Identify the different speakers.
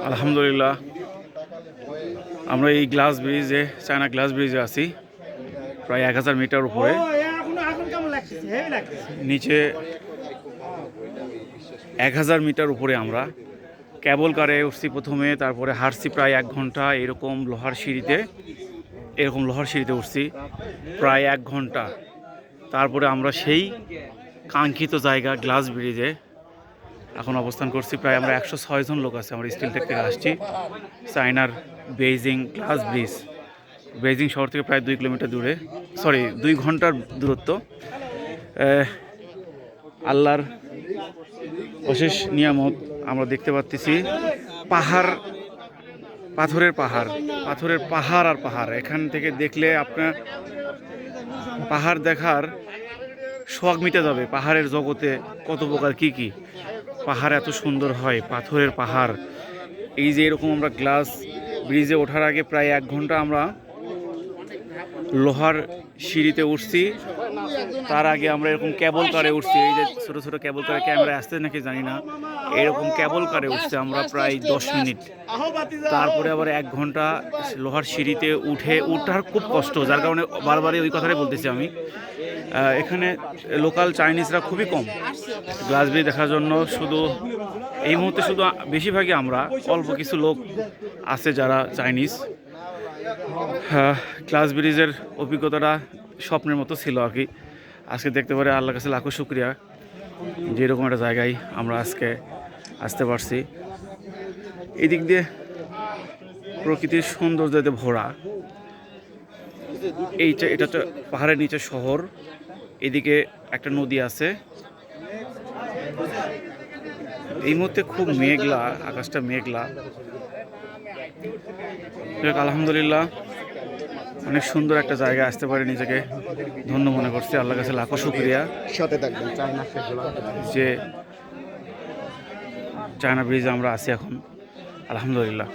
Speaker 1: আলহামদুলিল্লাহ আমরা এই গ্লাস ব্রিজে চায়না গ্লাস ব্রিজে আছি প্রায় 1000 মিটার উপরে নিচে 1000 মিটার উপরে আমরা কেবল কারে উঠছি প্রথমে, তারপরে হাঁটছি প্রায় 1 ঘন্টা এরকম লোহার সিঁড়িতে উঠছি প্রায় 1 ঘন্টা। তারপরে আমরা সেই কাঙ্ক্ষিত জায়গা গ্লাস ব্রিজে এখন অবস্থান করছি। প্রায় আমরা 106 জন লোক আছে, আমরা স্টিলটেক থেকে আসছি চায়নার বেইজিং গ্লাস ব্রিজ। বেইজিং শহর থেকে প্রায় 2 কিলোমিটার দূরে, 2 ঘন্টার দূরত্ব। আল্লাহর অশেষ নিয়ামত আমরা দেখতে পাচ্ছি পাথরের পাহাড় আর পাহাড়। এখান থেকে দেখলে আপনার পাহাড় দেখার শখ মিটে যাবে। পাহাড়ের জগতে কত প্রকার কি পাহাড় এত সুন্দর হয়, পাথরের পাহাড়। এই যে এরকম আমরা গ্লাস ব্রিজে ওঠার আগে প্রায় 1 ঘন্টা আমরা লোহার সিঁড়িতে উঠছি। তার আগে আমরা এরকম কেবল কারে উঠছি। এই যে ছোট ছোট কেবল কারে, ক্যামেরা আসতে নাকি জানি না, এরকম কেবল কারে উঠছি আমরা প্রায় 10 মিনিট। তারপরে আবার 1 ঘন্টা লোহার সিঁড়িতে উঠার খুব কষ্ট, যার কারণে বারবারই ওই কথাটাই বলতেছি আমি। এখানে লোকাল চাইনিজরা খুবই কম গ্লাস ব্রিজ দেখার জন্য। শুধু এই মুহূর্তে বেশিরভাগই আমরা অল্প কিছু লোক আছে যারা চাইনিজ। গ্লাস ব্রিজের অভিজ্ঞতাটা স্বপ্নের মতো ছিল আর কি। আজকে দেখতে পারে আল্লাহর কাছে লাখো শুকরিয়া যে এরকম একটা জায়গায় আমরা আজকে আসতে পারছি। এদিক দিয়ে প্রকৃতির সৌন্দর্যতে ভরা। এটা তো পাহাড়ের নিচে শহর, এদিকে একটা নদী আছে। এই মুহূর্তে খুব মেঘলা, আকাশটা মেঘলা। আলহামদুলিল্লাহ অনেক সুন্দর একটা জায়গায় আসতে পারে, নিজেকে ধন্য মনে করছি। আল্লাহর কাছে লাখো শুকরিয়া যে চায়না ব্রিজে আমরা আছি এখন। আলহামদুলিল্লাহ।